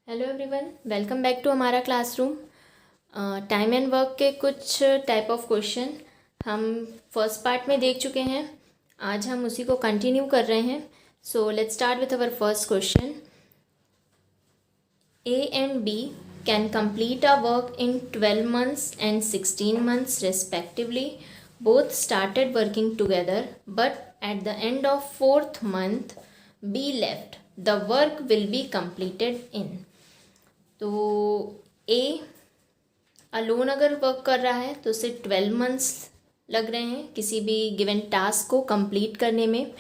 Hello everyone, welcome back to हमारा classroom. Time and work के कुछ टाइप ऑफ क्वेश्चन हम फर्स्ट पार्ट में देख चुके हैं। आज हम उसी को कंटिन्यू कर रहे हैं। So let's start with our first question. A and B can complete a work in 12 months and 16 months respectively. Both started working together, but at the end of 4th month B left. The work will be completed in. तो A alone अगर work कर रहा है तो उसे 12 months लग रहे हैं किसी भी गिवन टास्क को कंप्लीट करने में।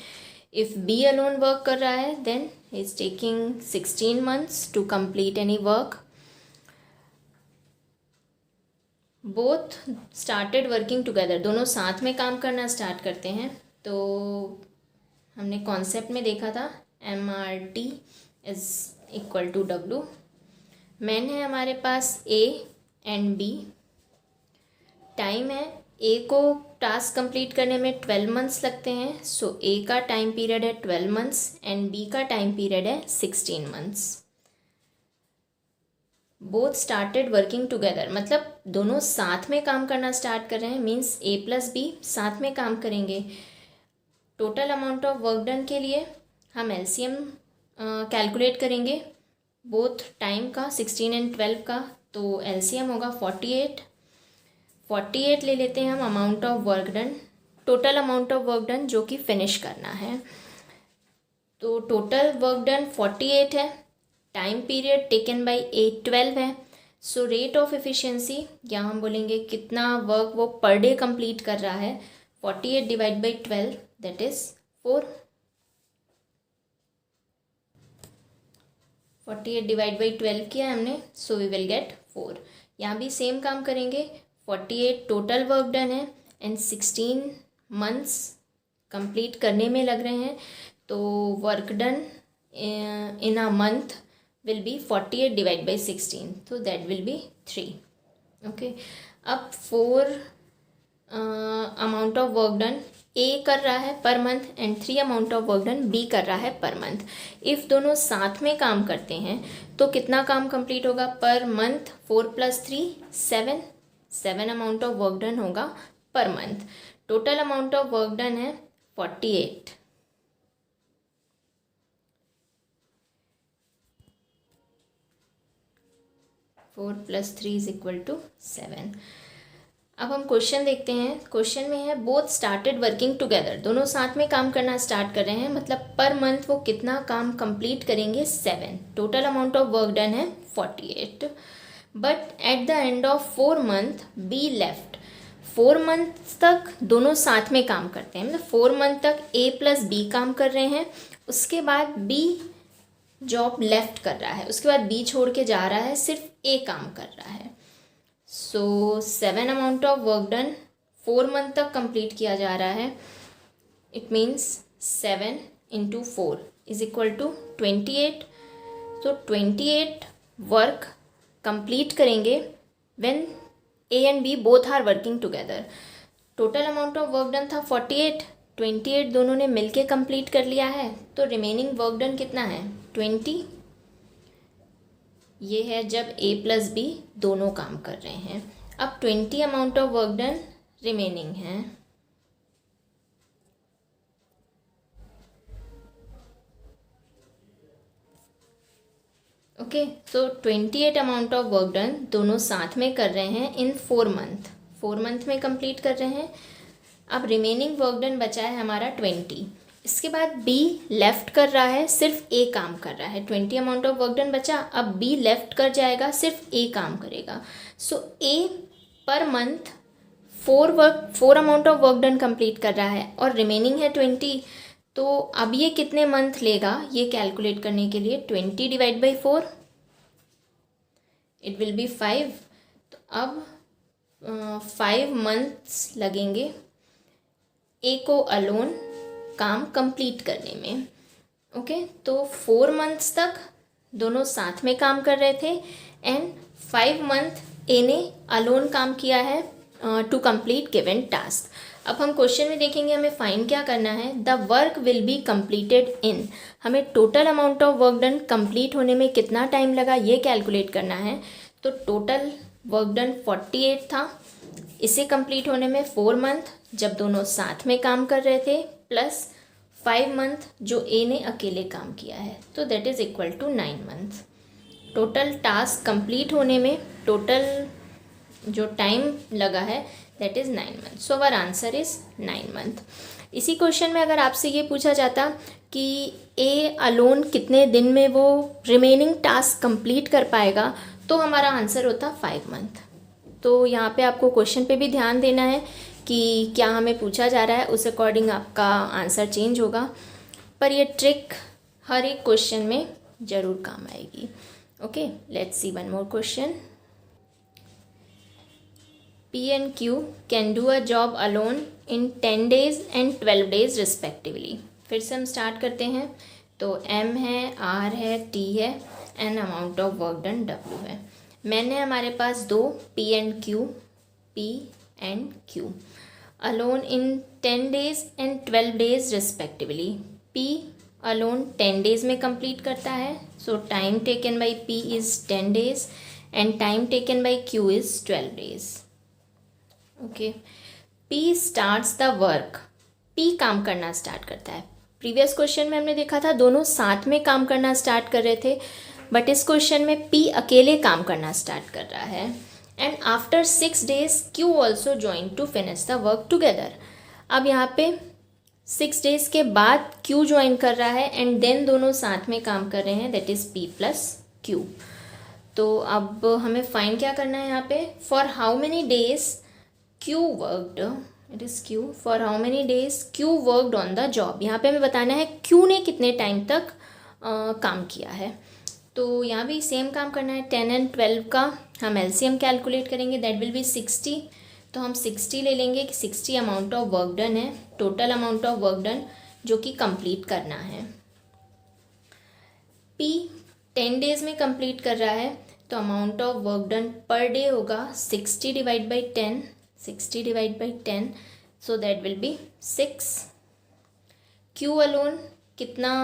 इफ़ बी अलोन वर्क कर रहा है then is taking 16 months to complete any work. Both started working together, दोनों साथ में काम करना स्टार्ट करते हैं। तो हमने कॉन्सेप्ट में देखा था MRT is equal to W। मैन है हमारे पास ए एंड बी। टाइम है, ए को टास्क कंप्लीट करने में 12 months लगते हैं। सो ए का टाइम पीरियड है 12 months एंड बी का टाइम पीरियड है 16 months। Both started working together मतलब दोनों साथ में काम करना स्टार्ट कर रहे हैं। मीन्स ए प्लस बी साथ में काम करेंगे। Total amount of work done के लिए हम LCM कैलकुलेट करेंगे बोथ टाइम का, 16 एंड 12 का। तो LCM होगा 48 ले लेते हैं हम amount of work done, total amount of work done जो कि फिनिश करना है। तो टोटल वर्क डन 48 है, टाइम पीरियड टेकन बाय ए 12 है। सो रेट ऑफ एफिशिएंसी या हम बोलेंगे कितना वर्क वो पर डे कंप्लीट कर रहा है, 48 divide by 12 that is 4। 48 divide by 12 किया हमने, सो वी विल गेट 4। यहाँ भी सेम काम करेंगे। 48 टोटल वर्क डन है एंड 16 months कंप्लीट करने में लग रहे हैं। तो work done in a month will be 48 divide by 16, तो दैट विल बी 3। ओके, अब 4 amount of work done A कर रहा है per month and 3 amount of work done B कर रहा है पर मंथ। इफ़ दोनों साथ में काम करते हैं तो कितना काम कंप्लीट होगा पर month? 4 + 3 7 amount of work done होगा पर month. Total amount of work done है 48। Four plus 3 is equal to 7। अब हम क्वेश्चन देखते हैं। क्वेश्चन में है बोथ स्टार्टेड वर्किंग टुगेदर, दोनों साथ में काम करना स्टार्ट कर रहे हैं। मतलब पर मंथ वो कितना काम कंप्लीट करेंगे? 7। Total amount of work done है 48। But at the end of 4 months be left. 4 months तक दोनों साथ में काम करते हैं, मतलब 4 months तक ए प्लस बी काम कर रहे हैं। उसके बाद बी जॉब लेफ्ट कर रहा है, उसके बाद बी छोड़ के जा रहा है, सिर्फ ए काम कर रहा है। So 7 amount of work done 4 months तक कंप्लीट किया जा रहा है। It means 7 × 4 is equal to 28। तो 28 वर्क कंप्लीट करेंगे when A and B both are working together. Total amount of work done था 48, 28 दोनों ने मिलके कंप्लीट कर लिया है। तो रिमेनिंग वर्क डन कितना है? 20। ये है जब ए प्लस बी दोनों काम कर रहे हैं। अब 20 amount of work done remaining है। Okay, so 28 amount of work done दोनों साथ में कर रहे हैं इन 4 months। 4 months में कंप्लीट कर रहे हैं। अब रिमेनिंग वर्क डन बचा है हमारा 20। इसके बाद बी लेफ्ट कर रहा है, सिर्फ ए काम कर रहा है। 20 अमाउंट ऑफ वर्क डन बचा, अब बी लेफ्ट कर जाएगा, सिर्फ ए काम करेगा। सो ए पर month 4 amount of work done complete कर रहा है और रिमेनिंग है 20। तो अब ये कितने मंथ लेगा ये कैलकुलेट करने के लिए 20 divide by 4 it will be 5। तो अब 5 months लगेंगे ए को अलोन काम कंप्लीट करने में। ओके, तो 4 months तक दोनों साथ में काम कर रहे थे एंड 5 months ए ने अलोन काम किया है टू कंप्लीट गिवन टास्क। अब हम क्वेश्चन में देखेंगे हमें फाइंड क्या करना है। The work will be completed in, हमें total amount of work done complete होने में कितना टाइम लगा ये कैलकुलेट करना है। तो टोटल वर्क डन 48 था, इसे कंप्लीट होने में 4 मंथ जब दोनों साथ में काम कर रहे थे, प्लस 5 मंथ जो ए ने अकेले काम किया है, तो that is equal to 9 month. Total task complete होने में टोटल जो टाइम लगा है that is 9 month. So our answer is 9 month. इसी क्वेश्चन में अगर आपसे ये पूछा जाता कि ए अलोन कितने दिन में वो रिमेनिंग टास्क कंप्लीट कर पाएगा, तो हमारा आंसर होता 5 मंथ। तो यहाँ पे आपको क्वेश्चन पे भी ध्यान देना है कि क्या हमें पूछा जा रहा है, उस अकॉर्डिंग आपका आंसर चेंज होगा। पर ये ट्रिक हर एक क्वेश्चन में ज़रूर काम आएगी। Okay, let's see one more question. P and Q can do a job alone in 10 days and 12 days respectively। फिर से हम स्टार्ट करते हैं। तो M है, R है, T है and amount of work done W है। मैंने हमारे पास दो P and Q, P and Q alone in 10 days and 12 days respectively। P alone 10 days में कंप्लीट करता है, सो time taken by P is 10 days and time taken by Q is 12 days। Okay, P starts the work, P काम करना start करता है। Previous question में हमने देखा था दोनों साथ में काम करना स्टार्ट कर रहे थे, बट इस क्वेश्चन में पी अकेले काम करना स्टार्ट कर रहा है। And after 6 days Q also join to finish the work together. अब यहाँ पे 6 days के बाद क्यू ज्वाइन कर रहा है एंड देन दोनों साथ में काम कर रहे हैं, that is P plus Q. तो अब हमें फाइंड क्या करना है यहाँ पे, for how many days Q worked, it is Q, for how many days Q worked on the job। यहाँ पे हमें बताना है Q ने कितने टाइम तक काम किया है। तो यहाँ भी सेम काम करना है। 10 and 12 का हम LCM कैलकुलेट करेंगे, दैट विल बी 60। तो हम 60 ले लेंगे कि 60 अमाउंट ऑफ वर्क डन है, total amount of work done जो कि कंप्लीट करना है। P 10 days में कंप्लीट कर रहा है, तो amount of work done per day होगा 60 divide by 10, 60 divide by 10, so that will be 6। Q alone कितना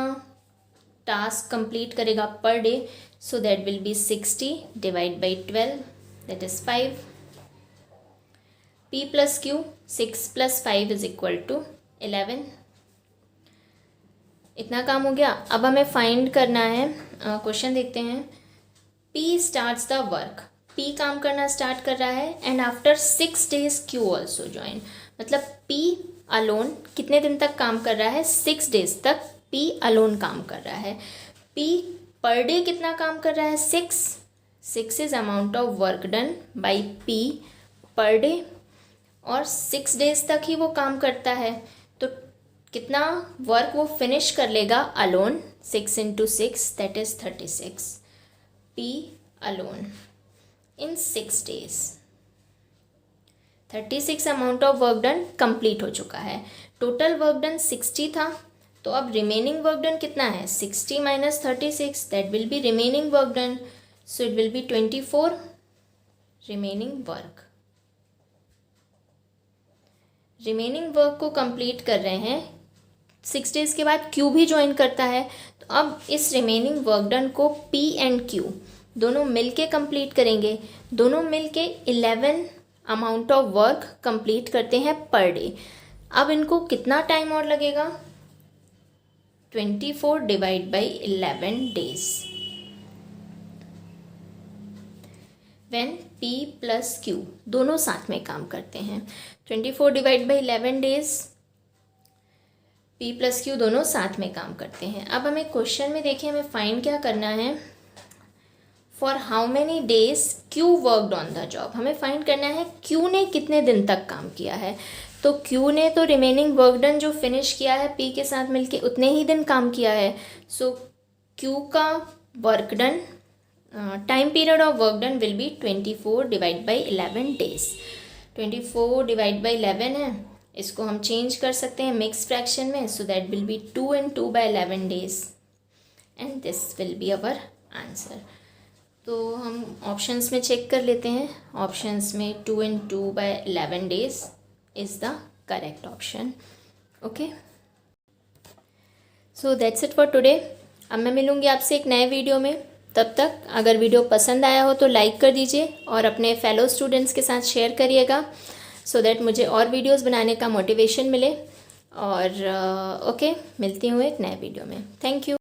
टास्क कंप्लीट करेगा per day, so that will be 60 divide by 12, that is 5। P plus Q, 6 plus 5 is equal to 11। इतना काम हो गया। अब हमें find करना है, क्वेश्चन देखते हैं। P starts the work, P काम करना स्टार्ट कर रहा है and after 6 days Q also join. मतलब पी अलोन कितने दिन तक काम कर रहा है, 6 days तक पी अलोन काम कर रहा है। पी पर डे कितना काम कर रहा है, 6 is amount of work done by P per day, और 6 days तक ही वो काम करता है। तो कितना वर्क वो फिनिश कर लेगा alone, 6 into 6 that is 36। P alone in 6 days 36 amount of work done complete हो चुका है। टोटल वर्क डन 60 था, तो अब रिमेनिंग वर्क डन कितना है, 60 minus 36, that will be remaining work done, so it will be 24 remaining work. Remaining work को complete कर रहे हैं, 6 days के बाद क्यू भी ज्वाइन करता है। तो अब इस रिमेनिंग वर्क डन को पी एंड क्यू दोनों मिल के कंप्लीट करेंगे। दोनों मिल के 11 अमाउंट ऑफ वर्क कंप्लीट करते हैं पर डे। अब इनको कितना टाइम और लगेगा, 24 divide by 11 days। When P plus Q दोनों साथ में काम करते हैं, 24 divide by 11 days, P plus Q दोनों साथ में काम करते हैं। अब हमें क्वेश्चन में देखिए हमें फाइंड क्या करना है, for how many days Q worked on the job. हमें फाइंड करना है क्यू ने कितने दिन तक काम किया है। तो क्यू ने तो रिमेनिंग वर्क डन जो फिनिश किया है पी के साथ मिलके उतने ही दिन काम किया है। सो क्यू का work done, time period of work done will be 24 divide by 11 days। 24 divide by 11 है, इसको हम चेंज कर सकते हैं मिक्स फ्रैक्शन में, सो that will B 2 and 2 by 11 days and this will be our answer. तो हम ऑप्शंस में चेक कर लेते हैं। ऑप्शंस में 2 and 2 by 11 days is the correct option. Okay, so that's it for today. अब मैं मिलूँगी आपसे एक नए वीडियो में। तब तक अगर वीडियो पसंद आया हो तो लाइक कर दीजिए और अपने फेलो स्टूडेंट्स के साथ शेयर करिएगा, सो दैट मुझे और वीडियोस बनाने का मोटिवेशन मिले। और ओके, मिलती हूँ एक नए वीडियो में। Thank you.